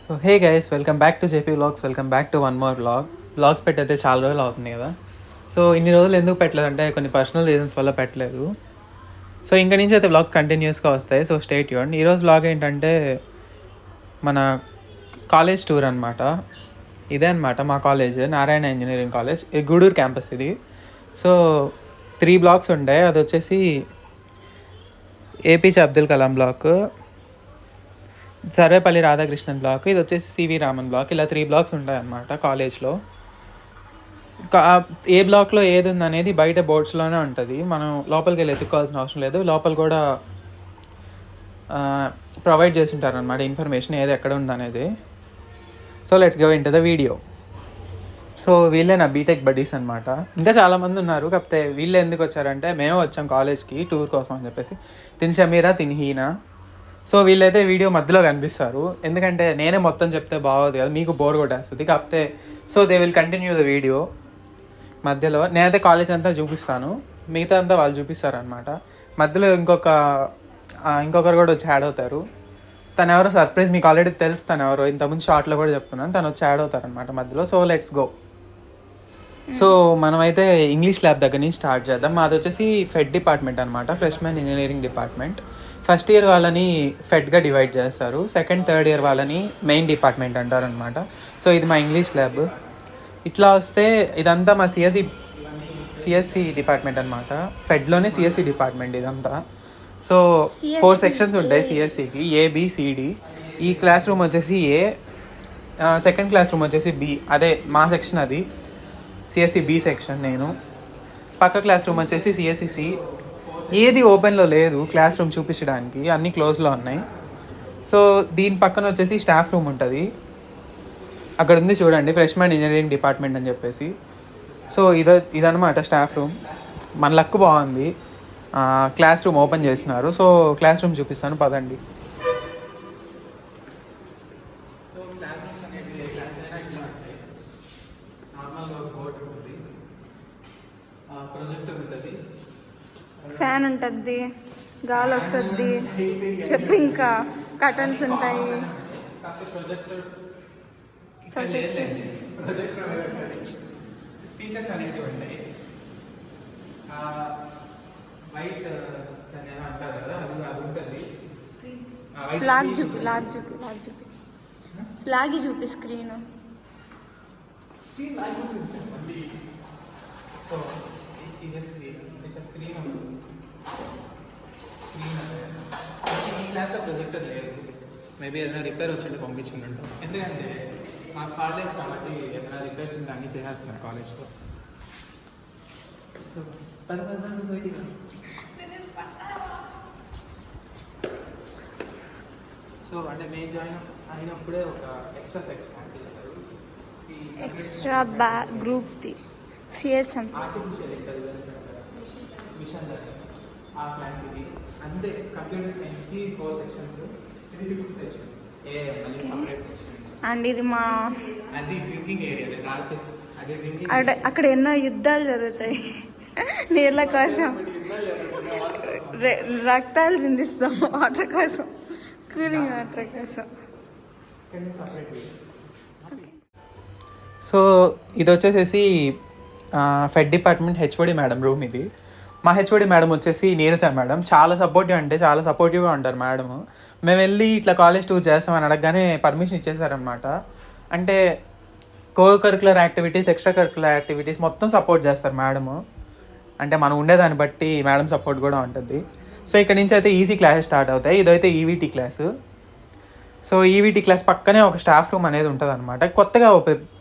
So hey guys, welcome back to JP vlogs. Welcome back to one more vlog. Vlogs పెట్టయితే చాలా రోజులు అవుతుంది కదా. సో ఇన్ని రోజులు ఎందుకు పెట్టలేదు అంటే కొన్ని పర్సనల్ రీజన్స్ వల్ల పెట్టలేదు. సో ఇంక నుంచి అయితే వ్లాగ్ కంటిన్యూస్గా వస్తాయి. So stay tuned. ఈరోజు వ్లాగ్ ఏంటంటే మన కాలేజ్ టూర్ అనమాట. ఇదే అనమాట మా కాలేజ్, నారాయణ ఇంజనీరింగ్ కాలేజ్. ఇది గూడూరు క్యాంపస్ ఇది. సో 3 బ్లాక్స్ ఉంటాయి. అది వచ్చేసి APJ Abdul Kalam block, Sarvepalli Radhakrishnan block, ఇది వచ్చేసి సివి రామన్ బ్లాక్. ఇలా 3 బ్లాక్స్ ఉంటాయన్నమాట కాలేజ్లో. ఏ బ్లాక్లో ఏది ఉందనేది బయట బోర్డ్స్లోనే ఉంటుంది. మనం లోపలికి వెళ్ళి ఎత్తుక్కోవాల్సిన అవసరం లేదు. లోపల కూడా ప్రొవైడ్ చేసి ఉంటారనమాట ఇన్ఫర్మేషన్ ఏది ఎక్కడ ఉందనేది. So let's go into the video. So వీళ్ళే నా బీటెక్ బడ్డీస్ అనమాట. ఇంకా చాలామంది ఉన్నారు, కాకపోతే వీళ్ళే ఎందుకు వచ్చారంటే మేము వచ్చాం కాలేజ్కి టూర్ కోసం అని చెప్పేసి. తిని షమీరా, తిని హీనా. సో వీళ్ళైతే వీడియో మధ్యలో కనిపిస్తారు, ఎందుకంటే నేనే మొత్తం చెప్తే బాగోదు కదా, మీకు బోర్ కొట్టేస్తుంది. కాకపోతే so they will continue the video. మధ్యలో నేనైతే కాలేజ్ అంతా చూపిస్తాను, మిగతా అంతా వాళ్ళు చూపిస్తారనమాట. మధ్యలో ఇంకొకరు కూడా వచ్చి యాడ్ అవుతారు. తను ఎవరో సర్ప్రైజ్, మీకు ఆల్రెడీ తెలుసు తను ఎవరో, ఇంతకుముందు షార్ట్లో కూడా చెప్తున్నాను. తను వచ్చి యాడ్ అవుతారనమాట మధ్యలో. So let's go. సో మనమైతే ఇంగ్లీష్ ల్యాబ్ దగ్గర నుంచి స్టార్ట్ చేద్దాం. మాది వచ్చేసి ఫెడ్ డిపార్ట్మెంట్ అనమాట, freshmen engineering department. First year వాళ్ళని ఫెడ్గా డివైడ్ చేస్తారు, సెకండ్ థర్డ్ ఇయర్ వాళ్ళని మెయిన్ డిపార్ట్మెంట్ అంటారనమాట. సో ఇది మా ఇంగ్లీష్ ల్యాబ్. ఇట్లా వస్తే ఇదంతా మా సిఎస్సి డిపార్ట్మెంట్ అనమాట. ఫెడ్లోనే సిఎస్సి డిపార్ట్మెంట్ ఇదంతా. సో 4 సెక్షన్స్ ఉంటాయి సిఎస్సికి, ఏబిసిడి. ఈ క్లాస్ రూమ్ వచ్చేసి ఏ, సెకండ్ క్లాస్ రూమ్ వచ్చేసి బి, అదే మా సెక్షన్ అది సిఎస్సి బి సెక్షన్. నేను పక్క క్లాస్ రూమ్ వచ్చేసి సిఎస్సి సి. ఏది ఓపెన్లో లేదు క్లాస్ రూమ్ చూపించడానికి, అన్నీ క్లోజ్లో ఉన్నాయి. సో దీని పక్కన వచ్చేసి స్టాఫ్ రూమ్ ఉంటుంది. అక్కడ ఉంది చూడండి, ఫ్రెష్మెన్ ఇంజనీరింగ్ డిపార్ట్మెంట్ అని చెప్పేసి. సో ఇదనమాట స్టాఫ్ రూమ్. మన లక్ బాగుంది, క్లాస్ రూమ్ ఓపెన్ చేసినారు. సో క్లాస్ రూమ్ చూపిస్తాను పదండి. సో క్లాస్ రూమ్స్ అనేవి ఏ క్లాస్ అయినా ఇట్లా ఉంటాయి. నార్మల్గా బోర్డు ఉంటుంది, ప్రొజెక్టర్ ఉంటుంది, ఫ్యాన్ ఉంటుంది, గాలి వస్తుంది, చెప్పు. ఇంకా కర్టన్స్ ఉంటాయి. స్పీకర్స్ అనేవి ఉంటాయి. వైట్ దాన్ని ఎలా అంటారు కదా, అది ఉంటుంది. లాగ్ చూపి లాగి చూపి స్క్రీన్. సో ఇదే స్క్రీన్, ఇట్లా స్క్రీన్ ఉంటుంది. ఈ క్లాస్లో ప్రొజెక్టర్ లేదు, మేబీ ఏదైనా రిపేర్ వచ్చింటే పంపించిందంటాం. ఎందుకంటే మాకు కాలేజ్ కాబట్టి ఏదైనా రిపేర్స్ ఉంటే అన్నీ చేయాల్సిన కాలేజ్లో. సో సో అంటే మేము జాయిన్ అయినప్పుడే ఒక ఎక్స్ట్రా సెక్షన్ యాడ్ చేశారు, ఎక్స్ట్రా గ్రూప్ది CSM, artificial intelligence machine learning. ఆ క్లాస్ ఇది అంతే. కంప్యూటర్ సైన్స్కి 4 సెక్షన్స్, ఇది 5th సెక్షన్ ఏఐ, మళ్ళీ సపరేట్ సెక్షన్. అండ్ ఇది మా అది డ్రింకింగ్ ఏరియా, అది డ్రింకింగ్. అక్కడ ఎన్నో యుద్ధాలు జరుగుతాయి నీళ్ళ కోసం, రక్తాలు చిందిస్తాం వాటర్ కోసం, కూలింగ్ వాటర్ కోసం. సో ఇది వచ్చేసేసి fed department HOD madam room ఇది. మా హెచ్ఓడి మేడం వచ్చేసి నీరజ మేడం. చాలా సపోర్టివ్, అంటే చాలా సపోర్టివ్గా ఉంటారు మేడం. మేము వెళ్ళి ఇట్లా కాలేజ్ టూర్ చేస్తామని అడగగానే పర్మిషన్ ఇచ్చేసారనమాట. అంటే co curricular activities, extra curricular activities మొత్తం సపోర్ట్ చేస్తారు మేడము. అంటే మనం ఉండేదాన్ని బట్టి మేడం సపోర్ట్ కూడా ఉంటుంది. సో ఇక్కడ నుంచి అయితే ఈసీ క్లాసెస్ స్టార్ట్ అవుతాయి. ఇదైతే ఈవీటీ క్లాసు. సో ఈవీటీ క్లాస్ పక్కనే ఒక స్టాఫ్ రూమ్ అనేది ఉంటుంది అనమాట.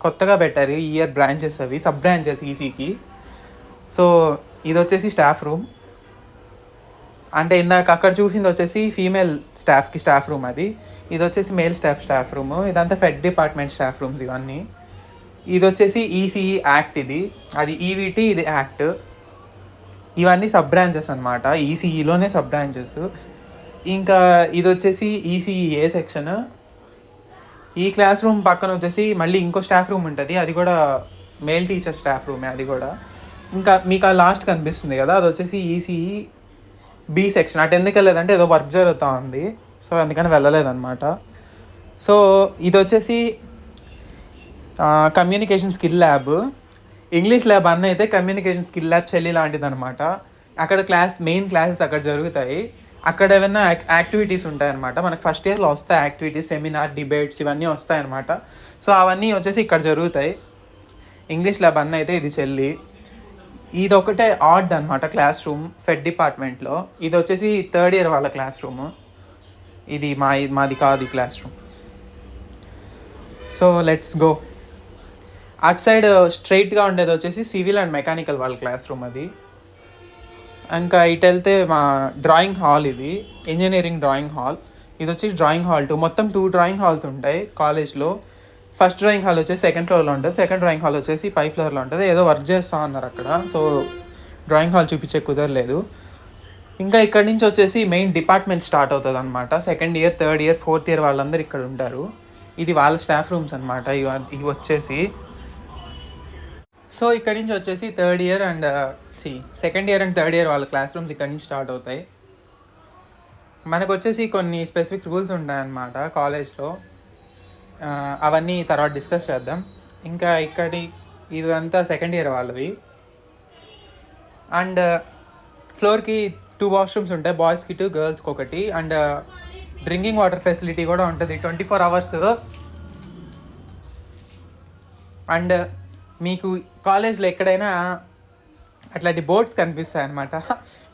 కొత్తగా పెట్టారు ఈ ఇయర్ బ్రాంచెస్, అవి సబ్ బ్రాంచెస్ ఈసీకి. సో ఇది వచ్చేసి స్టాఫ్ రూమ్. అంటే ఇందాక అక్కడ చూసింది వచ్చేసి ఫీమేల్ స్టాఫ్కి స్టాఫ్ రూమ్ అది. ఇది వచ్చేసి మేల్ స్టాఫ్ రూమ్. ఇదంతా ఫెడ్ డిపార్ట్మెంట్ స్టాఫ్ రూమ్స్ ఇవన్నీ. ఇది వచ్చేసి ఈసీఈ యాక్ట్, అది ఈవీటీ, ఇది యాక్ట్. ఇవన్నీ సబ్ బ్రాంచెస్ అనమాట, ఈసీఈలోనే సబ్ బ్రాంచెస్. ఇంకా ఇది వచ్చేసి ఈసీఈ ఏ సెక్షన్. ఈ క్లాస్ రూమ్ పక్కన వచ్చేసి మళ్ళీ ఇంకో స్టాఫ్ రూమ్ ఉంటుంది, అది కూడా మేల్ టీచర్ స్టాఫ్ రూమే అది కూడా. ఇంకా మీకు ఆ లాస్ట్ కనిపిస్తుంది కదా, అది వచ్చేసి ఈసీఈ బి సెక్షన్. అటు ఎందుకు వెళ్ళలేదంటే ఏదో వర్క్ జరుగుతూ ఉంది, సో అందుకని వెళ్ళలేదన్నమాట. సో ఇది వచ్చేసి communication skill lab. English lab అన్న అయితే కమ్యూనికేషన్ స్కిల్ ల్యాబ్ చెల్లి లాంటిది అనమాట. అక్కడ మెయిన్ క్లాసెస్ అక్కడ జరుగుతాయి. అక్కడ ఏమైనా యాక్టివిటీస్ ఉంటాయన్నమాట. మనకు ఫస్ట్ ఇయర్లో వస్తాయి యాక్టివిటీస్, సెమినార్, డిబేట్స్ ఇవన్నీ వస్తాయన్నమాట. సో అవన్నీ వచ్చేసి ఇక్కడ జరుగుతాయి. ఇంగ్లీష్ ల్యాబ్ అన్న అయితే ఇది చెల్లి. ఇది ఒకటే ఆడ్ అనమాట క్లాస్ రూమ్ ఫెడ్ డిపార్ట్మెంట్లో. ఇది వచ్చేసి థర్డ్ ఇయర్ వాళ్ళ క్లాస్ రూమ్. ఇది మాది కాదు ఈ class room. So let's go. అటు సైడ్ స్ట్రైట్గా ఉండేది వచ్చేసి సివిల్ అండ్ మెకానికల్ వాళ్ళ క్లాస్ రూమ్ అది. ఇంకా ఇటు వెళ్తే మా డ్రాయింగ్ హాల్, ఇది ఇంజనీరింగ్ డ్రాయింగ్ హాల్. ఇది వచ్చి డ్రాయింగ్ హాల్ 2. మొత్తం 2 డ్రాయింగ్ హాల్స్ ఉంటాయి కాలేజ్లో. ఫస్ట్ డ్రాయింగ్ హాల్ వచ్చేసి సెకండ్ ఫ్లోర్లో ఉంటుంది, సెకండ్ డ్రాయింగ్ హాల్ వచ్చేసి 5th ఫ్లోర్లో ఉంటుంది. ఏదో వర్క్ చేస్తూ ఉన్నారు అక్కడ, సో డ్రాయింగ్ హాల్ చూపించే కుదరలేదు. ఇంకా ఇక్కడి నుంచి వచ్చేసి మెయిన్ డిపార్ట్మెంట్ స్టార్ట్ అవుతుంది అనమాట. Second year, third year, 4th year వాళ్ళందరూ ఇక్కడ ఉంటారు. ఇది వాళ్ళ స్టాఫ్ రూమ్స్ అనమాట ఇవి వచ్చేసి. సో ఇక్కడి నుంచి వచ్చేసి third year and second year and third year వాళ్ళ క్లాస్ రూమ్స్ ఇక్కడి నుంచి స్టార్ట్ అవుతాయి. మనకు వచ్చేసి కొన్ని స్పెసిఫిక్ రూల్స్ ఉంటాయన్నమాట కాలేజ్లో. అవన్నీ తర్వాత డిస్కస్ చేద్దాం. ఇంకా ఇదంతా సెకండ్ ఇయర్ వాళ్ళవి. అండ్ ఫ్లోర్కి 2 వాష్రూమ్స్ ఉంటాయి, బాయ్స్కి 2, గర్ల్స్కి 1. అండ్ డ్రింకింగ్ వాటర్ ఫెసిలిటీ కూడా ఉంటుంది 24 hours. అండ్ మీకు కాలేజ్లో ఎక్కడైనా అట్లాంటి బోర్డ్స్ కనిపిస్తాయి అన్నమాట,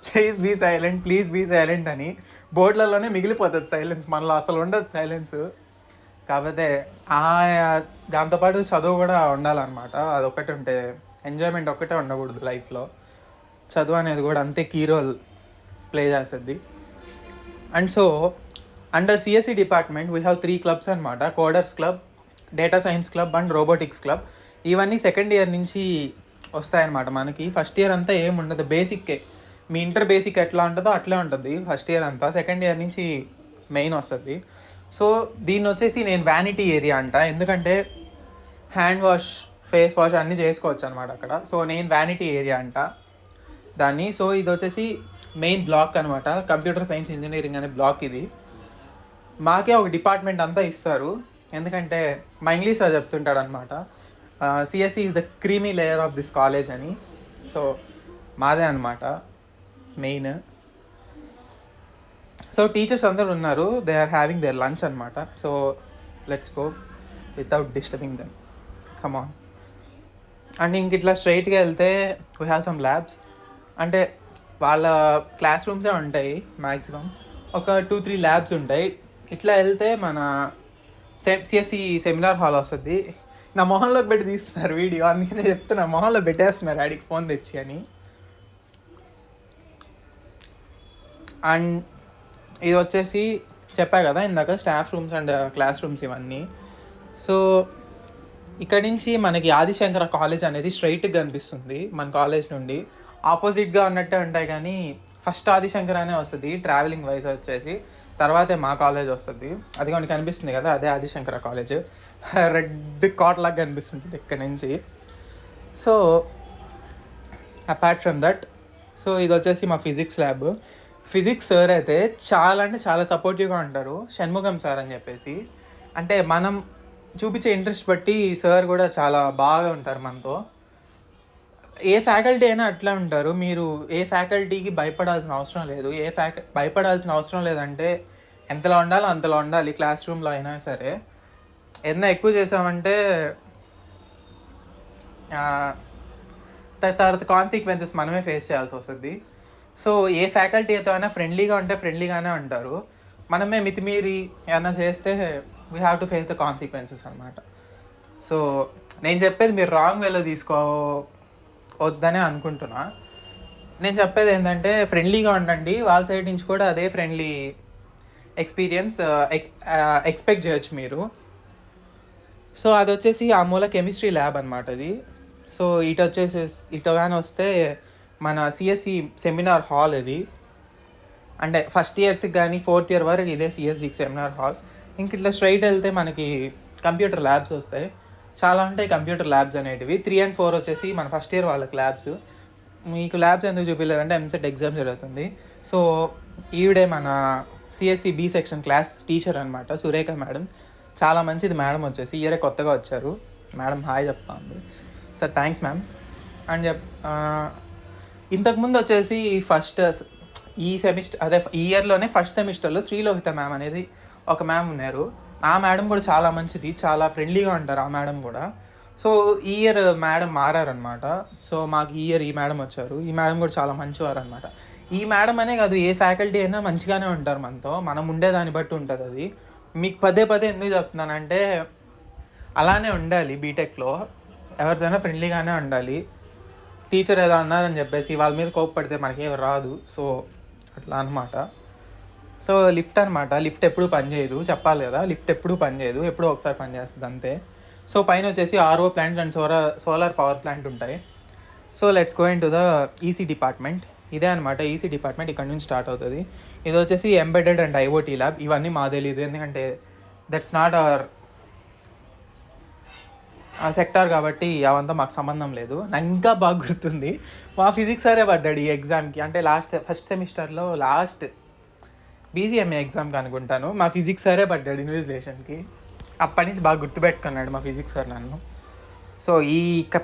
please be silent, please be silent అని. బోర్డులలోనే మిగిలిపోతుంది సైలెన్స్, మనలో అసలు ఉండదు సైలెన్స్. కాకపోతే దాంతోపాటు చదువు కూడా ఉండాలన్నమాట. అదొకటి ఉంటే, ఎంజాయ్మెంట్ ఒక్కటే ఉండకూడదు లైఫ్లో, చదువు అనేది కూడా అంతే కీ రోల్ ప్లే చేస్తుంది. And so under CSC department we have 3 clubs అనమాట. Coders club, data science club and robotics club. ఇవన్నీ సెకండ్ ఇయర్ నుంచి వస్తాయన్నమాట. మనకి ఫస్ట్ ఇయర్ అంతా ఏముండదు, బేసిక్కే. మీ ఇంటర్ బేసిక్ ఎట్లా ఉంటుందో అట్లే ఉంటుంది ఫస్ట్ ఇయర్ అంతా. సెకండ్ ఇయర్ నుంచి మెయిన్ వస్తుంది. సో దీన్ని వచ్చేసి నేను వ్యానిటీ ఏరియా అంట, ఎందుకంటే హ్యాండ్ వాష్, ఫేస్ వాష్ అన్నీ చేసుకోవచ్చు అనమాట అక్కడ. సో నేను వ్యానిటీ ఏరియా అంట దాన్ని. సో ఇది వచ్చేసి మెయిన్ బ్లాక్ అనమాట, కంప్యూటర్ సైన్స్ ఇంజనీరింగ్ అనే బ్లాక్ ఇది. మాకే ఒక డిపార్ట్మెంట్ అంతా ఇస్తారు, ఎందుకంటే మా ఇంగ్లీష్ సార్ చెప్తుంటాడు అనమాట, CSC is the creamy layer of this college అని. సో మాదే అనమాట మెయిన్. సో టీచర్స్ అందరూ ఉన్నారు, they are having their lunch అనమాట. So let's go without disturbing them, come on. And ఇంక ఇట్లా స్ట్రైట్గా వెళ్తే వీ హ్యావ్ సమ్ ల్యాబ్స్. అంటే వాళ్ళ క్లాస్ రూమ్సే ఉంటాయి మ్యాక్సిమం, ఒక 2-3 ల్యాబ్స్ ఉంటాయి. ఇట్లా వెళ్తే మన సిఎస్సి సెమినార్ హాల్ వస్తుంది. నా మొహంలోకి పెట్టి తీస్తున్నారు వీడియో, అందుకనే చెప్తున్నా, మొహంలో పెట్టేస్తున్నారు ఆడికి ఫోన్ తెచ్చి అని. అండ్ ఇది వచ్చేసి చెప్పా కదా ఇందాక, staff rooms and class rooms ఇవన్నీ. సో ఇక్కడ నుంచి మనకి ఆదిశంకర కాలేజ్ అనేది స్ట్రైట్గా కనిపిస్తుంది మన కాలేజ్ నుండి. ఆపోజిట్గా ఉన్నట్టే ఉంటాయి కానీ ఫస్ట్ ఆదిశంకర అనే వస్తుంది ట్రావెలింగ్ వైజ్ వచ్చేసి, తర్వాతే మా కాలేజ్ వస్తుంది. అది కొన్ని కనిపిస్తుంది కదా, అదే ఆదిశంకర కాలేజ్. రెడ్ కాట్ లాగా కనిపిస్తుంటుంది ఇక్కడ నుంచి. So apart from that, so ఇది వచ్చేసి మా ఫిజిక్స్ ల్యాబ్. ఫిజిక్స్ సార్ అయితే చాలా అంటే చాలా సపోర్టివ్గా ఉంటారు, షణ్ముఖం సార్ అని చెప్పేసి. అంటే మనం చూపించే ఇంట్రెస్ట్ బట్టి సార్ కూడా చాలా బాగా ఉంటారు మనతో. ఏ ఫ్యాకల్టీ అయినా అట్లా ఉంటారు. మీరు ఏ ఫ్యాకల్టీకి భయపడాల్సిన అవసరం లేదు. భయపడాల్సిన అవసరం లేదంటే ఎంతలో ఉండాలో అంతలో ఉండాలి క్లాస్ రూమ్లో అయినా సరే. ఎంత ఎక్కువ చేసామంటే తర్వాత కాన్సిక్వెన్సెస్ మనమే ఫేస్ చేయాల్సి వస్తుంది. సో ఏ ఫ్యాకల్టీ అయితే అయినా ఫ్రెండ్లీగా ఉంటే ఫ్రెండ్లీగానే ఉంటారు. మనమే మితిమీరి ఏమైనా చేస్తే we have to face the consequences అనమాట. సో నేను చెప్పేది మీరు రాంగ్ వేలో వద్దనే అనుకుంటున్నా. నేను చెప్పేది ఏంటంటే ఫ్రెండ్లీగా ఉండండి, వాళ్ళ సైడ్ నుంచి కూడా అదే ఫ్రెండ్లీ ఎక్స్పీరియన్స్ ఎక్స్పెక్ట్ చేయొచ్చు మీరు. సో అది వచ్చేసి ఆ మూల కెమిస్ట్రీ ల్యాబ్ అనమాట అది. సో ఇటు కానీ వస్తే మన సిఎస్సి సెమినార్ హాల్ ఇది. అంటే ఫస్ట్ ఇయర్స్కి కానీ 4th ఇయర్ వరకు ఇదే సిఎస్సి సెమినార్ హాల్. ఇంక ఇట్లా స్ట్రైట్ వెళ్తే మనకి కంప్యూటర్ ల్యాబ్స్ వస్తాయి, చాలా ఉంటాయి కంప్యూటర్ ల్యాబ్స్ అనేటివి. 3 and 4 వచ్చేసి మన ఫస్ట్ ఇయర్ వాళ్ళకి ల్యాబ్స్. మీకు ల్యాబ్స్ ఎందుకు చూపించలేదంటే ఎంసెట్ ఎగ్జామ్ జరుగుతుంది. సో ఈవిడే మన CSC B section class teacher అనమాట, సురేఖ మేడం. చాలా మంచిది మేడం వచ్చేసి, ఇయరే కొత్తగా వచ్చారు. మేడం హాయ్ చెప్తా ఉంది. సార్ థ్యాంక్స్ మ్యామ్ అని ఇంతకుముందు వచ్చేసి ఈ సెమిస్టర్ అదే ఈ ఇయర్లోనే ఫస్ట్ సెమిస్టర్లో శ్రీలోహిత మ్యామ్ అనేది ఒక మ్యామ్ ఉన్నారు. ఆ మేడం కూడా చాలా మంచిది, చాలా ఫ్రెండ్లీగా ఉంటారు ఆ మేడం కూడా. సో ఈ ఇయర్ మేడం మారారనమాట. సో మాకు ఈ ఇయర్ ఈ మేడం వచ్చారు. ఈ మేడం కూడా చాలా మంచివారు అనమాట. ఈ మేడం అనే కాదు, ఏ ఫ్యాకల్టీ అయినా మంచిగానే ఉంటారు మనతో, మనం ఉండేదాన్ని బట్టి ఉంటుంది అది. మీకు పదే పదే ఎందుకు చెప్తున్నానంటే అలానే ఉండాలి బీటెక్లో, ఎవరితోనైనా ఫ్రెండ్లీగానే ఉండాలి. టీచర్ ఏదో అన్నారని చెప్పేసి వాళ్ళ మీద కోప్పడితే మనకేం రాదు. సో అట్లా అనమాట. సో లిఫ్ట్ ఎప్పుడూ పనిచేయదు, చెప్పాలి కదా, లిఫ్ట్ ఎప్పుడూ పనిచేయదు, ఎప్పుడూ ఒకసారి పనిచేస్తుంది అంతే. సో పైన వచ్చేసి RO plant and solar power plant ఉంటాయి. So let's go into the EC department. ఇదే అనమాట ఈసీ డిపార్ట్మెంట్, ఇక్కడ నుంచి స్టార్ట్ అవుతుంది. ఇది వచ్చేసి ఎంబెడెడ్ అండ్ ఐఓటీ ల్యాబ్. ఇవన్నీ మా తెలీదు, ఎందుకంటే దట్స్ నాట్ అవర్ సెక్టార్ కాబట్టి అవంతా మాకు సంబంధం లేదు. నాకు ఇంకా బాగా గుర్తుంది, మా ఫిజిక్స్ సారే పడ్డాడు ఈ ఎగ్జామ్కి. అంటే ఫస్ట్ సెమిస్టర్లో లాస్ట్ బీసీఎంఏ ఎగ్జామ్కి అనుకుంటాను, మా ఫిజిక్స్ సారే పడ్డాడు ఇన్విజిలేషన్కి. అప్పటి నుంచి బాగా గుర్తుపెట్టుకున్నాడు మా ఫిజిక్స్ సార్ నన్ను. సో ఈ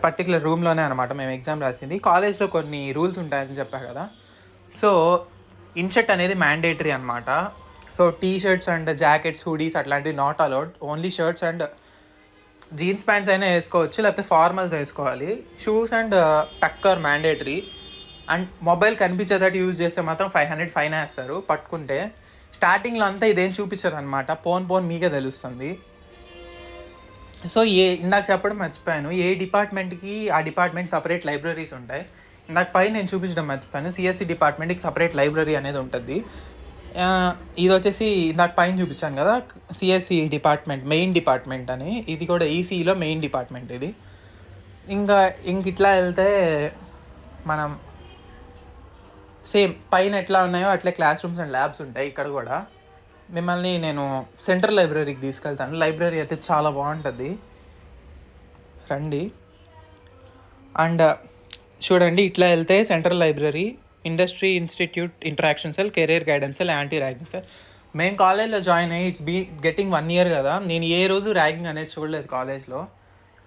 పర్టికులర్ రూమ్లోనే అనమాట మేము ఎగ్జామ్ రాసింది. కాలేజ్లో కొన్ని రూల్స్ ఉంటాయని చెప్పా కదా. సో ఇన్షర్ట్ అనేది మ్యాండేటరీ అనమాట. So T shirts and jackets, hoodies అట్లాంటివి not allowed. Only shirts and jeans pants అయినా వేసుకోవచ్చు, లేకపోతే ఫార్మల్స్ వేసుకోవాలి. షూస్ అండ్ టక్కర్ మ్యాండేటరీ. అండ్ మొబైల్ కనిపించేటట్టు యూజ్ చేస్తే మాత్రం 500 ఫైన్ వేస్తారు పట్టుకుంటే. స్టార్టింగ్లో అంతా ఇదేం చూపించారు అనమాట, పోన్ మీకే తెలుస్తుంది. సో ఇందాక చెప్పడం మర్చిపోయాను, ఏ డిపార్ట్మెంట్కి ఆ డిపార్ట్మెంట్ సపరేట్ లైబ్రరీస్ ఉంటాయి. ఇందాక పైన నేను చూపించడం మర్చిపోయాను, సిఎస్సి డిపార్ట్మెంట్కి సపరేట్ లైబ్రరీ అనేది ఉంటుంది. ఇది వచ్చేసి ఇందాక పైన చూపించాను కదా, సిఎస్సి డిపార్ట్మెంట్ మెయిన్ డిపార్ట్మెంట్ అని. ఇది కూడా ఈసీలో మెయిన్ డిపార్ట్మెంట్ ఇది. ఇంక ఇట్లా వెళ్తే మనం సేమ్ పైన ఎట్లా ఉన్నాయో అట్లే క్లాస్ రూమ్స్ అండ్ ల్యాబ్స్ ఉంటాయి ఇక్కడ కూడా. మిమ్మల్ని నేను సెంట్రల్ లైబ్రరీకి తీసుకెళ్తాను. లైబ్రరీ అయితే చాలా బాగుంటుంది, రండి. అండ్ చూడండి, ఇట్లా వెళ్తే central library, industry institute interaction cell, career guidance cell, anti ragging cell. మేము కాలేజ్లో జాయిన్ అయ్యి ఇట్స్ గెటింగ్ 1 year కదా, నేను ఏ రోజు ర్యాగింగ్ అనేది చూడలేదు కాలేజ్లో.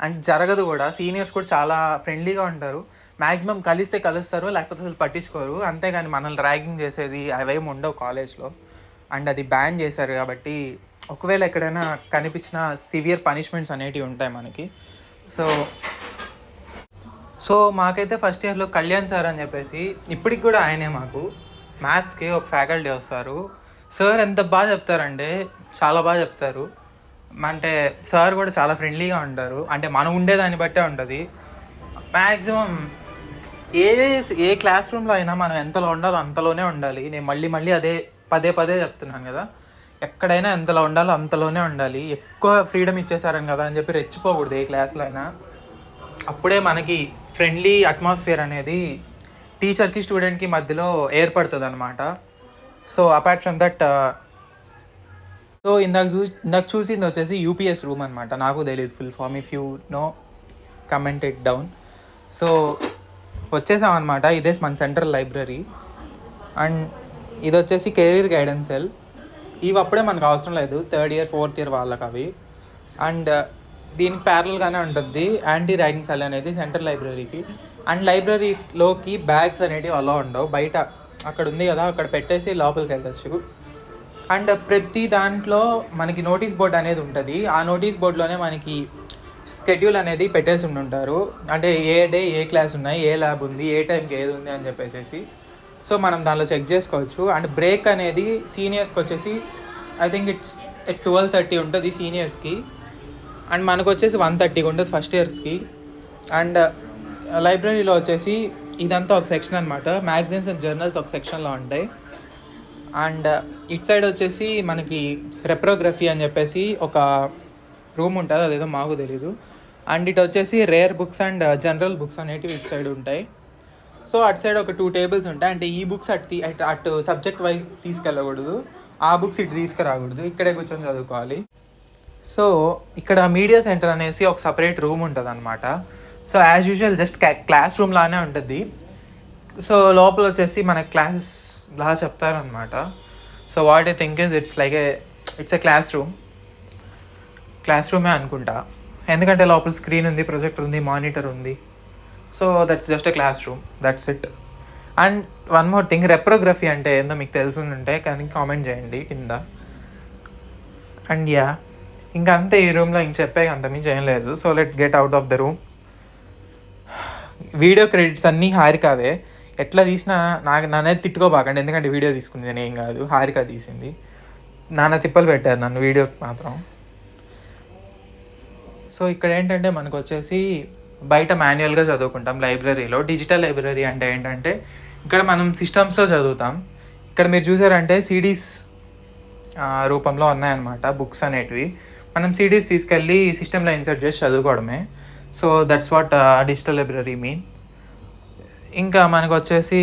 అండ్ జరగదు కూడా. సీనియర్స్ కూడా చాలా ఫ్రెండ్లీగా ఉంటారు. మ్యాక్సిమం కలిస్తే కలుస్తారు, లేకపోతే అసలు పట్టించుకోరు. అంతేగాని మనల్ని ర్యాగింగ్ చేసేది అవేమి ఉండవు కాలేజ్లో. అండ్ అది బ్యాన్ చేశారు కాబట్టి ఒకవేళ ఎక్కడైనా కనిపించిన సివియర్ పనిష్మెంట్స్ అనేటివి ఉంటాయి మనకి. సో మాకైతే ఫస్ట్ ఇయర్లో కళ్యాణ్ సార్ అని చెప్పేసి, ఇప్పటికి కూడా ఆయనే మాకు మ్యాథ్స్కి ఒక ఫ్యాకల్టీ వస్తారు. సార్ ఎంత బాగా చెప్తారంటే చాలా బాగా చెప్తారు. అంటే సార్ కూడా చాలా ఫ్రెండ్లీగా ఉంటారు. అంటే మనం ఉండేదాన్ని బట్టే ఉంటుంది. మ్యాక్సిమం ఏ క్లాస్ రూమ్లో అయినా మనం ఎంతలో ఉండాలో అంతలోనే ఉండాలి. నేను మళ్ళీ అదే పదే చెప్తున్నాను కదా, ఎక్కడైనా ఎంతలో ఉండాలో అంతలోనే ఉండాలి. ఎక్కువ ఫ్రీడమ్ ఇచ్చేసారని కదా అని చెప్పి రెచ్చిపోకూడదు ఏ క్లాస్లో అయినా. అప్పుడే మనకి ఫ్రెండ్లీ అట్మాస్ఫియర్ అనేది టీచర్కి స్టూడెంట్కి మధ్యలో ఏర్పడుతుంది అనమాట. So apart from that, so ఇందాక చూసింది వచ్చేసి యూపీఎస్ రూమ్ అనమాట. నాకు తెలియదు full form, if you know comment it down. So వచ్చేసాం అనమాట. ఇదే మన సెంట్రల్ లైబ్రరీ. అండ్ ఇది వచ్చేసి కెరీర్ గైడెన్స్ సెల్. ఇవి అప్పుడే మనకు అవసరం లేదు, 3rd year 4th year వాళ్ళకి అవి. అండ్ దీనికి ప్యారల్గానే ఉంటుంది యాంటీ ర్యాగింగ్ సెల్ అనేది సెంట్రల్ లైబ్రరీకి. అండ్ లైబ్రరీలోకి బ్యాగ్స్ అనేటివి అలా ఉండవు, బయట అక్కడ ఉంది కదా అక్కడ పెట్టేసి లోపలికి వెళ్ళచ్చు. అండ్ ప్రతి దాంట్లో మనకి నోటీస్ బోర్డ్ అనేది ఉంటుంది. ఆ నోటీస్ బోర్డులోనే మనకి స్కెడ్యూల్ అనేది పెట్టేసి ఉంటారు. అంటే ఏ డే ఏ క్లాస్ ఉన్నాయి, ఏ ల్యాబ్ ఉంది, ఏ టైంకి ఏది ఉంది అని చెప్పేసి. సో మనం దానిలో చెక్ చేసుకోవచ్చు. అండ్ బ్రేక్ అనేది సీనియర్స్కి వచ్చేసి ఐ థింక్ ఇట్స్ 12:30 ఉంటుంది సీనియర్స్కి. అండ్ మనకు వచ్చేసి 1:30 ఉంటుంది ఫస్ట్ ఇయర్స్కి. అండ్ లైబ్రరీలో వచ్చేసి ఇదంతా ఒక సెక్షన్ అనమాట. మ్యాగజైన్స్ అండ్ జర్నల్స్ ఒక సెక్షన్లో ఉంటాయి. అండ్ ఇట్ సైడ్ వచ్చేసి మనకి రెప్రోగ్రఫీ అని చెప్పేసి ఒక రూమ్ ఉంటుంది, అదేదో మాకు తెలీదు. అండ్ ఇటు వచ్చేసి rare books and general books అనేటివి ఇటు సైడ్ ఉంటాయి. సో అటు సైడ్ ఒక 2 tables ఉంటాయి. అంటే ఈ బుక్స్ అటు సబ్జెక్ట్ వైజ్ తీసుకెళ్ళకూడదు, ఆ బుక్స్ ఇటు తీసుకురాకూడదు, ఇక్కడే కూర్చొని చదువుకోవాలి. సో ఇక్కడ మీడియా సెంటర్ అనేసి ఒక సపరేట్ రూమ్ ఉంటుంది అనమాట. So as usual just class room లానే ఉంటుంది. సో లోపల వచ్చేసి మన క్లాసెస్ లా చెప్తారనమాట. So what I think is it's a class room. Class రూమే అనుకుంటా, ఎందుకంటే లోపల స్క్రీన్ ఉంది, ప్రొజెక్టర్ ఉంది, మానిటర్ ఉంది. So that's just a class room, that's it. And one more thing, reprography అంటే ఏందో మీకు తెలిసి ఉంటే కానీ కామెంట్ చేయండి కింద. అండ్ యా, ఇంకా అంతే, ఈ రూమ్లో ఇంక చెప్పే అంతమించి ఏం లేదు. So let's get out of the room. Video credits అన్నీ హారికావే. ఎట్లా తీసినా నన్నే తిట్టుకోబాకండి, ఎందుకంటే వీడియో తీసుకుంది నేను, ఏం కాదు, హారిక తీసింది. నాన్న తిప్పలు పెట్టారు నన్ను వీడియోకి మాత్రం. సో ఇక్కడ ఏంటంటే మనకు వచ్చేసి బయట మాన్యువల్గా చదువుకుంటాం లైబ్రరీలో. డిజిటల్ లైబ్రరీ అంటే ఏంటంటే ఇక్కడ మనం సిస్టమ్స్లో చదువుతాం. ఇక్కడ మీరు చూసారంటే సిడీస్ రూపంలో ఉన్నాయన్నమాట బుక్స్ అనేటివి. మనం సిడీస్ తీసుకెళ్ళి సిస్టంలో ఇన్సర్ట్ చేసి చదువుకోవడమే. So that's what digital library mean. ఇంకా మనకు వచ్చేసి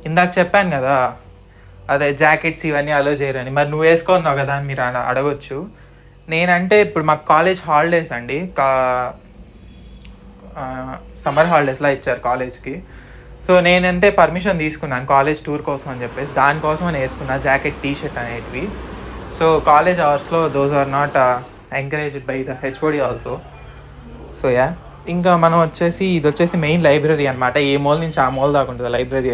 ఇందాక చెప్పాను కదా, అదే జాకెట్స్ ఇవన్నీ అలో చేయరని. మరి నువ్వు వేసుకున్నావు కదా అని మీరు అడగొచ్చు. నేనంటే ఇప్పుడు మాకు కాలేజ్ హాలిడేస్ అండి, సమ్మర్ హాలిడేస్లా ఇచ్చారు కాలేజ్కి. సో నేనంతే పర్మిషన్ తీసుకున్నాను కాలేజ్ టూర్ కోసం అని చెప్పేసి, దానికోసం అని వేసుకున్నా జాకెట్, టీషర్ట్ అనేటివి. సో కాలేజ్ అవర్స్లో those are not encouraged by the HOD also. So yeah, ఇంకా మనం వచ్చేసి ఇది వచ్చేసి మెయిన్ లైబ్రరీ అనమాట. ఏ మూల నుంచి ఆ మూల దాకా ఉంటుంది లైబ్రరీ.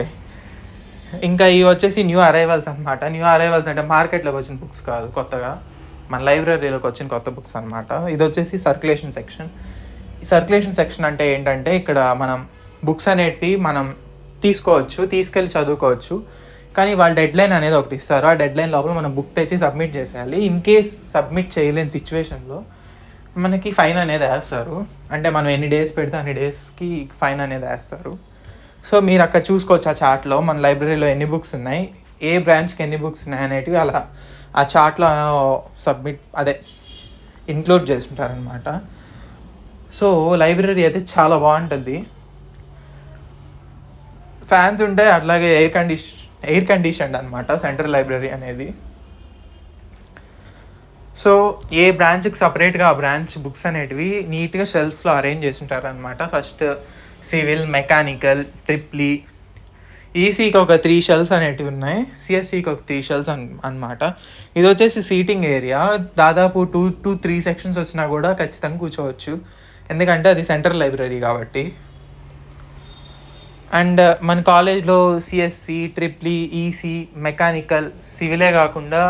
ఇంకా ఇవి వచ్చేసి న్యూ అరైవల్స్ అనమాట. న్యూ అరైవల్స్ అంటే మార్కెట్లోకి వచ్చిన బుక్స్ కాదు, కొత్తగా మన లైబ్రరీలోకి వచ్చిన కొత్త బుక్స్ అనమాట. ఇది వచ్చేసి సర్క్యులేషన్ సెక్షన్. ఈ సర్క్యులేషన్ సెక్షన్ అంటే ఏంటంటే ఇక్కడ మనం బుక్స్ అనేటివి మనం తీసుకోవచ్చు, తీసుకెళ్ళి చదువుకోవచ్చు. కానీ వాళ్ళు డెడ్లైన్ అనేది ఒకటి ఇస్తారు. ఆ డెడ్లైన్ లోపల మనం బుక్ తెచ్చి సబ్మిట్ చేసేయాలి. ఇన్ కేస్ సబ్మిట్ చేయలేని సిచ్యువేషన్లో మనకి ఫైన్ అనేది వేస్తారు. అంటే మనం ఎన్ని డేస్ పెడితే అన్ని డేస్కి ఫైన్ అనేది వేస్తారు. సో మీరు అక్కడ చూసుకోవచ్చు ఆ చార్ట్లో మన లైబ్రరీలో ఎన్ని బుక్స్ ఉన్నాయి, ఏ బ్రాంచ్కి ఎన్ని బుక్స్ ఉన్నాయి అనేటివి అలా ఆ చార్ట్లో ఇంక్లూడ్ చేస్తుంటారనమాట. సో లైబ్రరీ అయితే చాలా బాగుంటుంది. ఫ్యాన్స్ ఉంటాయి, అట్లాగే ఎయిర్ కండిషన్డ్ అనమాట సెంట్రల్ లైబ్రరీ అనేది. సో ఏ బ్రాంచ్కి సపరేట్గా ఆ బ్రాంచ్ బుక్స్ అనేటివి నీట్గా షెల్ఫ్స్లో అరేంజ్ చేస్తుంటారనమాట. ఫస్ట్ సివిల్, మెకానికల్, ట్రిప్లీ, ఈసీకి ఒక 3 షెల్ఫ్స్ అనేటివి ఉన్నాయి, సిఎస్సికి ఒక 3 షెల్ఫ్స్ అనమాట. ఇది వచ్చేసి సీటింగ్ ఏరియా. దాదాపు 2-3 సెక్షన్స్ వచ్చినా కూడా ఖచ్చితంగా కూర్చోవచ్చు, ఎందుకంటే అది సెంట్రల్ లైబ్రరీ కాబట్టి. అండ్ మన కాలేజ్లో సిఎస్సి, ట్రిప్లీ, ఈసీ, మెకానికల్, సివిలే కాకుండా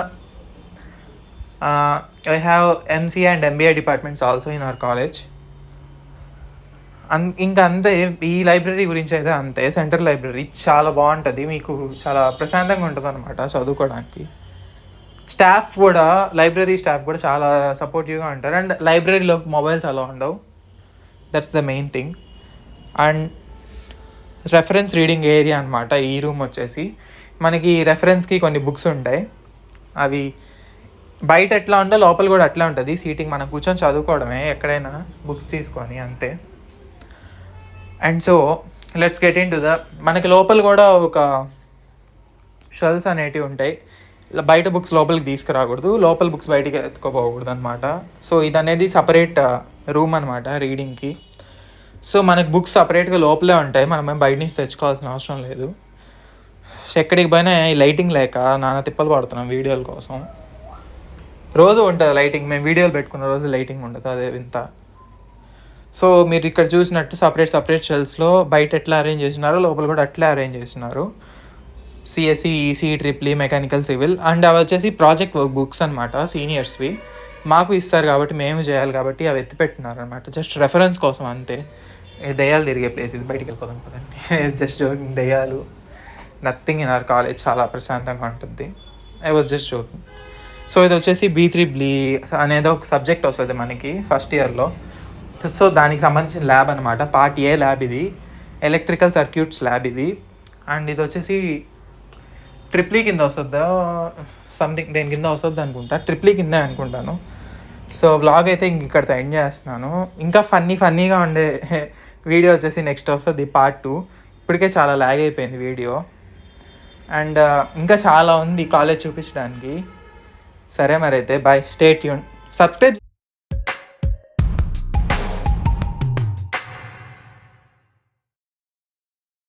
I have MCA and MBA departments also in our college. ఇంకా అంతే, ఈ లైబ్రరీ గురించి అయితే అంతే. సెంట్రల్ లైబ్రరీ చాలా బాగుంటుంది, మీకు చాలా ప్రశాంతంగా ఉంటుంది అనమాట చదువుకోవడానికి. స్టాఫ్ కూడా, లైబ్రరీ స్టాఫ్ కూడా చాలా సపోర్టివ్గా ఉంటారు. అండ్ లైబ్రరీలో మొబైల్స్ అలా ఉండవు, that's the main thing. And reference reading area అనమాట ఈ రూమ్ వచ్చేసి. మనకి రెఫరెన్స్కి కొన్ని బుక్స్ ఉంటాయి, అవి బయట ఎట్లా ఉంటే లోపల కూడా అట్లా ఉంటుంది. సీటింగ్ మనం కూర్చొని చదువుకోవడమే ఎక్కడైనా బుక్స్ తీసుకొని, అంతే. And so let's get in to మనకి లోపల కూడా ఒక షెల్ఫ్స్ అనేటివి ఉంటాయి. బయట బుక్స్ లోపలికి తీసుకురాకూడదు, లోపల బుక్స్ బయటికి ఎత్తుకోపోకూడదు అనమాట. సో ఇది అనేది సపరేట్ రూమ్ అనమాట రీడింగ్కి. సో మనకి బుక్స్ సపరేట్గా లోపలే ఉంటాయి, మనం బయట నుంచి తెచ్చుకోవాల్సిన అవసరం లేదు. ఎక్కడికి పోయినా ఈ లైటింగ్ లేక నానా తిప్పలు పడుతున్నాం వీడియోల కోసం. రోజు ఉంటుంది లైటింగ్, మేము వీడియోలు పెట్టుకున్న రోజు లైటింగ్ ఉండదు, అదే వింత. సో మీరు ఇక్కడ చూసినట్టు సపరేట్ షెల్ఫ్స్లో బయట ఎట్లా అరేంజ్ చేస్తున్నారు, లోపల కూడా అట్లా అరేంజ్ చేస్తున్నారు. CSC, EC, triple E, mechanical, civil. And అవి వచ్చేసి ప్రాజెక్ట్ వర్క్ బుక్స్ అనమాట, సీనియర్స్వి. మాకు ఇస్తారు కాబట్టి మేము చేయాలి కాబట్టి అవి ఎత్తిపెట్టినారు అనమాట, జస్ట్ రెఫరెన్స్ కోసం అంతే. దయ్యాలు తిరిగే ప్లేస్ ఇది, బయటికి వెళ్ళిపోదాం కదండి. జస్ట్ జోకింగ్, దయ్యాలు నథింగ్ ఇన్ అవర్ కాలేజ్, చాలా ప్రశాంతంగా ఉంటుంది. I was just joking. So ఇది వచ్చేసి B3 అనేది ఒక సబ్జెక్ట్ వస్తుంది మనకి ఫస్ట్ ఇయర్లో. సో దానికి సంబంధించిన ల్యాబ్ అనమాట, పార్ట్ ఏ ల్యాబ్ ఇది, ఎలక్ట్రికల్ సర్క్యూట్స్ ల్యాబ్ ఇది. అండ్ ఇది వచ్చేసి ట్రిప్లీ కింద వస్తుందా సంథింగ్, దేని కింద వస్తుంది అనుకుంటా, ట్రిప్లీ కిందే అనుకుంటాను. సో వ్లాగ్ అయితే ఇక్కడితో ఎండ్ చేస్తున్నాను. ఇంకా ఫన్నీగా ఉండే వీడియో వచ్చేసి నెక్స్ట్ వస్తుంది పార్ట్ 2. ఇప్పటికే చాలా లాగ్ అయిపోయింది వీడియో. అండ్ ఇంకా చాలా ఉంది కాలేజ్ చూపించడానికి. సరే మరి అయితే బాయ్, స్టే ట్యూన్, సబ్స్క్రైబ్.